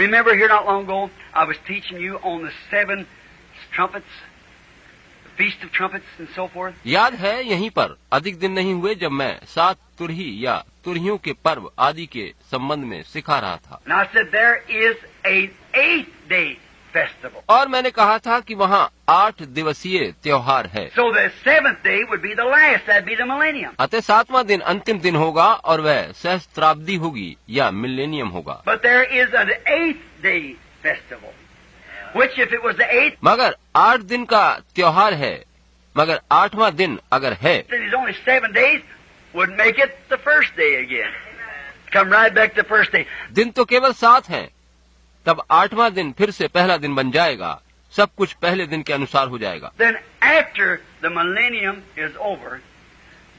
Remember here not long ago, I was teaching you on the 7 trumpets, the Feast of Trumpets and so forth. याद है यहीं पर अधिक दिन नहीं हुए जब मैं 7 तुरही या तुरहियों के पर्व आदि के संबंध में सिखा रहा था। And I said there is an 8th day festival. और मैंने कहा था कि वहाँ 8 दिवसीय त्योहार है। So the 7th day would be the last, that'd be the millennium. अतः 7वां दिन अंतिम दिन होगा और वह सहस्त्राब्दी होगी या मिलेनियम होगा। But there is an 8th day festival, which if it was the 8th, मगर 8 दिन का त्योहार है, मगर 8वां दिन अगर है then it's only 7 days, would make it the first day again. Come right back to the first day. दिन तो केवल 7 हैं, तब 8वां दिन फिर से पहला दिन बन जाएगा, सब कुछ पहले दिन के अनुसार हो जाएगा। Then after the millennium is over,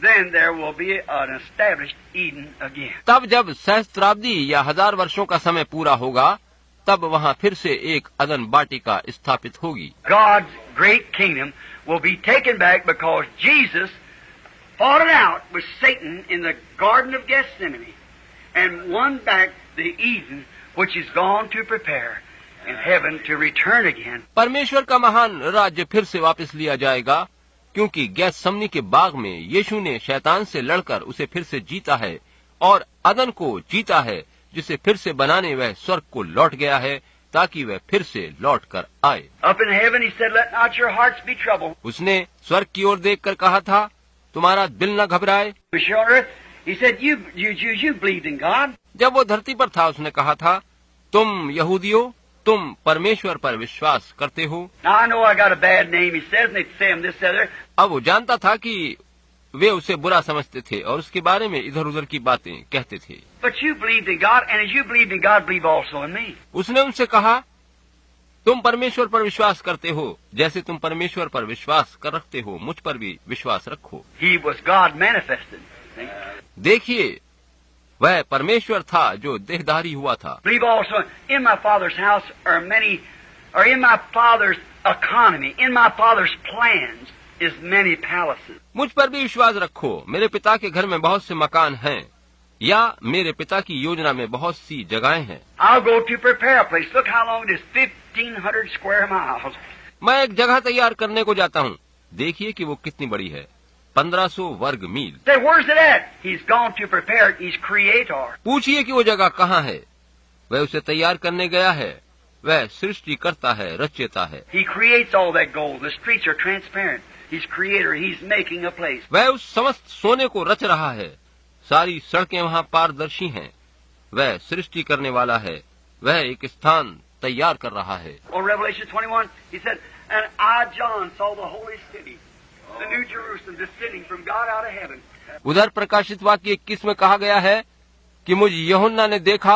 then there will be an established Eden again. तब जब सहस्त्राब्दी या 1000 वर्षों का समय पूरा होगा, तब वहाँ फिर से एक अदन बाटिका स्थापित होगी। God's great kingdom will be taken back because Jesus fought it out with Satan in the Garden of Gethsemane and won back the Eden which is gone to prepare in heaven to return again. परमेश्वर का महान राज्य फिर से वापस लिया जाएगा, क्योंकि गैसमनी के बाग में यीशु ने शैतान से लड़कर उसे फिर से जीता है और अदन को जीता है, जिसे फिर से बनाने वह स्वर्ग को लौट गया है ताकि वह फिर से लौट कर आए। Up in heaven he said, let not your hearts be troubled. उसने स्वर्ग की ओर देखकर कहा था, तुम्हारा दिल न घबराए। On earth he said, you Jews, you believed in God. जब वो धरती पर था उसने कहा था, तुम यहूदियों, तुम परमेश्वर पर विश्वास करते हो। Now I know I got a bad name, he says, and they say him this other. अब वो जानता था कि वे उसे बुरा समझते थे और उसके बारे में इधर उधर की बातें कहते थे। But you believed in God, and as you believed in God, believe also in me. उसने उनसे कहा, तुम परमेश्वर पर विश्वास करते हो, जैसे तुम परमेश्वर पर विश्वास कर रखते हो, मुझ पर भी विश्वास रखो। He was God manifested. See? देखिए, वह परमेश्वर था जो देहधारी हुआ था। Believe also in my Father's house are many, or in my Father's economy, in my Father's plans is many palaces. मुझ पर भी विश्वास रखो, मेरे पिता के घर में बहुत से मकान हैं, या मेरे पिता की योजना में बहुत सी जगहें हैं। I'll go to prepare a place. Look how long it is, 1,500 square miles. मैं एक जगह तैयार करने को जाता हूँ, देखिए कि वो कितनी बड़ी है, 1500 वर्ग मील। Say, where's it at? He's gone to prepare it. He's creator. पूछिए कि वो जगह कहाँ है, वह उसे तैयार करने गया है, वह सृष्टि करता है, रचयिता है। He creates all that gold. The streets are transparent. He's creator. He's making a place. वह उस समस्त सोने को रच रहा है, सारी सड़कें वहाँ पारदर्शी हैं, वह सृष्टि करने वाला है, वह एक स्थान तैयार कर रहा है। On Revelation 21, he said, and I, John, saw the holy city, the New Jerusalem, descending from God out of heaven. उधर प्रकाशित वाक्य 21 में कहा गया है कि मुझ यूहन्ना ने देखा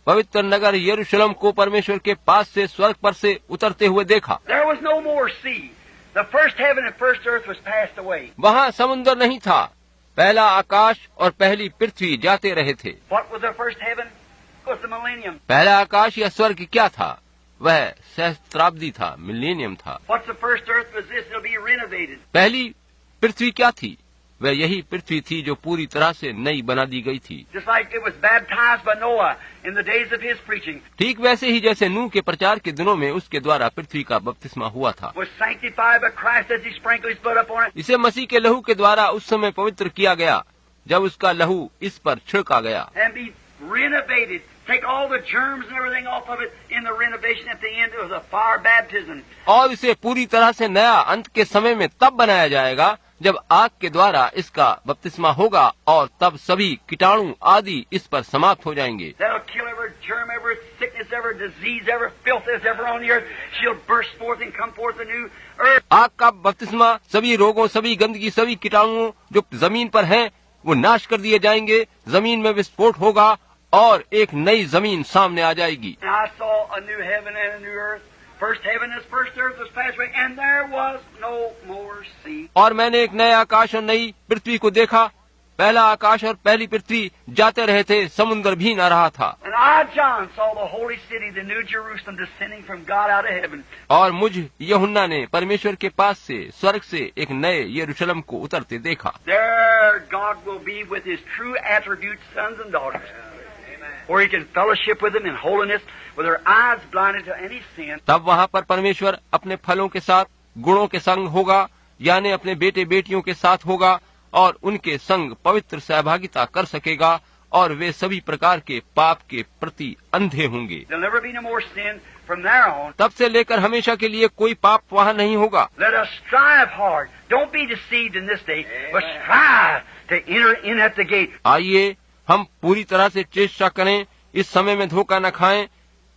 पवित्र नगर यरूशलेम को परमेश्वर के पास से स्वर्ग पर से उतरते हुए देखा। There was no more sea. The first heaven and first earth was passed away. वहाँ समुद्र नहीं था, पहला आकाश और पहली पृथ्वी जाते रहे थे। What was the first heaven? It was the millennium. पहला आकाश या स्वर्ग क्या था? वह सहस्त्राब्दी था, मिलेनियम था। What's the first earth was this? It'll be renovated. पहली पृथ्वी क्या थी? वह यही पृथ्वी थी जो पूरी तरह से नई बना दी गई थी। Just like it was baptized by Noah in the days of his preaching. ठीक वैसे ही जैसे नूह के प्रचार के दिनों में उसके द्वारा पृथ्वी का बपतिस्मा हुआ था। Was sanctified by Christ as he sprinkled his blood upon it. इसे मसीह के लहू के द्वारा उस समय पवित्र किया गया जब उसका लहू इस पर छिड़का गया। And be renovated. Take all the germs and everything off of it in the renovation at the end of the fire baptism. और इसे पूरी तरह से नया अंत के समय में तब बनाया जाएगा जब आग के द्वारा इसका बपतिस्मा होगा और तब सभी कीटाणु आदि इस पर समाप्त हो जाएंगे। That'll kill every germ, every sickness, every disease, every filth that's ever on the earth. She'll burst forth and come forth a new earth. आग का बपतिस्मा सभी रोगों, सभी गंदगी, सभी कीटाणुओं जो जमीन पर हैं वो नाश कर दिए जाएंगे, जमीन में विस्फोट होगा और एक नई जमीन सामने आ जाएगी। And I saw a new heaven and a new earth. First heaven and first earth was passed away, and there was no more sea. और मैंने एक नया आकाश और नई पृथ्वी को देखा, पहला आकाश और पहली पृथ्वी जाते रहे थे, समुद्र भी न रहा था। And I, John, saw the holy city, the New Jerusalem, descending from God out of heaven. और मुझ यूहन्ना ने परमेश्वर के पास से स्वर्ग से एक नए यरूशलेम को उतरते देखा। There God will be with his true attributes, sons and daughters. where He can fellowship with them in holiness, with their eyes blinded to any sin. तब वहाँ पर परमेश्वर अपने फलों के साथ गुणों के संग होगा, यानी अपने बेटे बेटियों के साथ होगा और उनके संग पवित्र सहभागिता कर सकेगा और वे सभी प्रकार के पाप के प्रति अंधे होंगे। There'll never be no more sin from there on. तब से लेकर हमेशा के लिए कोई पाप वहाँ नहीं होगा। Let us strive hard. Don't be deceived in this day, but strive to enter in at the gate. आइए हम पूरी तरह से चेष्टा करें, इस समय में धोखा न खाएं,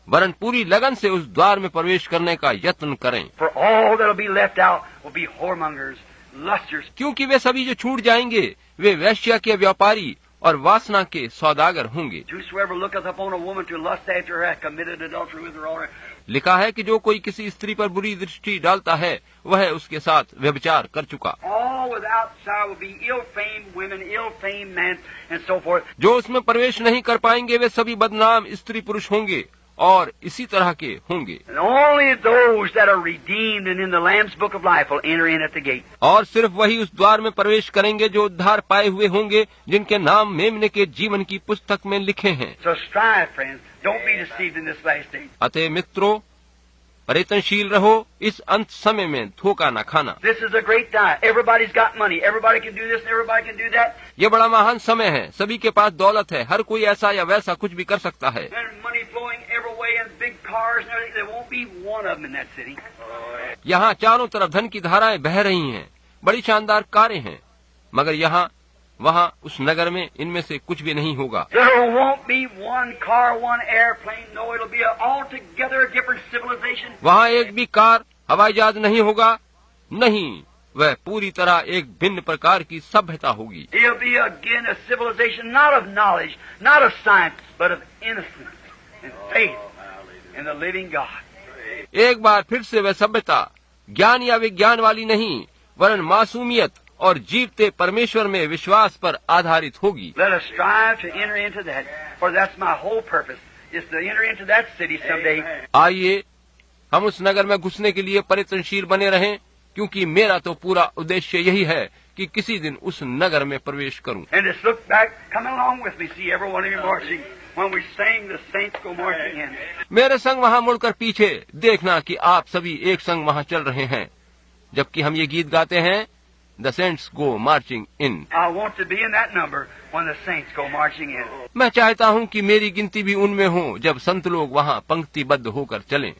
वरन पूरी लगन से उस द्वार में प्रवेश करने का यत्न करें। For all that'll be left out will be whoremongers, lusters. क्योंकि वे सभी जो छूट जाएंगे वे वेश्या के व्यापारी और वासना के सौदागर होंगे। Whosoever looketh upon a woman to lust after her hath committed adultery with her already. लिखा है कि जो कोई किसी स्त्री पर बुरी दृष्टि डालता है वह उसके साथ व्यभिचार कर चुका। All without child will be ill-famed women, ill-famed men, and so forth. जो उसमें प्रवेश नहीं कर पाएंगे वे सभी बदनाम स्त्री पुरुष होंगे और इसी तरह के होंगे। And only those that are redeemed and in the Lamb's Book of Life will enter in at the gate. और सिर्फ वही उस द्वार में प्रवेश करेंगे जो उद्धार पाए हुए होंगे, जिनके नाम मेमने के जीवन की पुस्तक में लिखे हैं। So strive, friends. Don't be deceived in this last day. अतः मित्रों, प्रयत्नशील रहो, इस अंत समय में धोखा न खाना। This is a great time. Everybody's got money. Everybody can do this and everybody can do that. ये बड़ा महान समय है, सभी के पास दौलत है, हर कोई ऐसा या वैसा कुछ भी कर सकता है। And money flowing every way and big cars and everything. There won't be one of them in that city. यहाँ चारों तरफ धन की धाराएं बह रही हैं, बड़ी शानदार कारें हैं, मगर यहाँ वहाँ उस नगर में इनमें से कुछ भी नहीं होगा। There won't be one car, one airplane. No, it'll be altogether a different civilization. वहाँ एक भी कार हवाई जहाज नहीं होगा, नहीं, वह पूरी तरह एक भिन्न प्रकार की सभ्यता होगी। It'll be again a civilization not of knowledge, not of science, but of innocence and faith in the living God. एक बार फिर से वह सभ्यता ज्ञान या विज्ञान वाली नहीं, वरन मासूमियत और जीवते परमेश्वर में विश्वास पर आधारित होगी। Let us strive to enter into that, for that's my whole purpose, is to enter into that city someday. आइए हम उस नगर में घुसने के लिए प्रयत्नशील बने रहें, क्योंकि मेरा तो पूरा उद्देश्य यही है कि किसी दिन उस नगर में प्रवेश करूं। And just look back, come along with me, see every one of you marching. When we sing, the saints go marching in. मेरे संग वहाँ मुड़कर पीछे देखना कि आप सभी एक संग वहाँ चल रहे हैं, जबकि हम ये गीत गाते हैं, The saints go marching in. I want to be in that number when the saints go marching in. मैं चाहता हूँ कि मेरी गिनती भी उनमें हो जब संत लोग वहाँ पंक्तिबद्ध होकर चलें।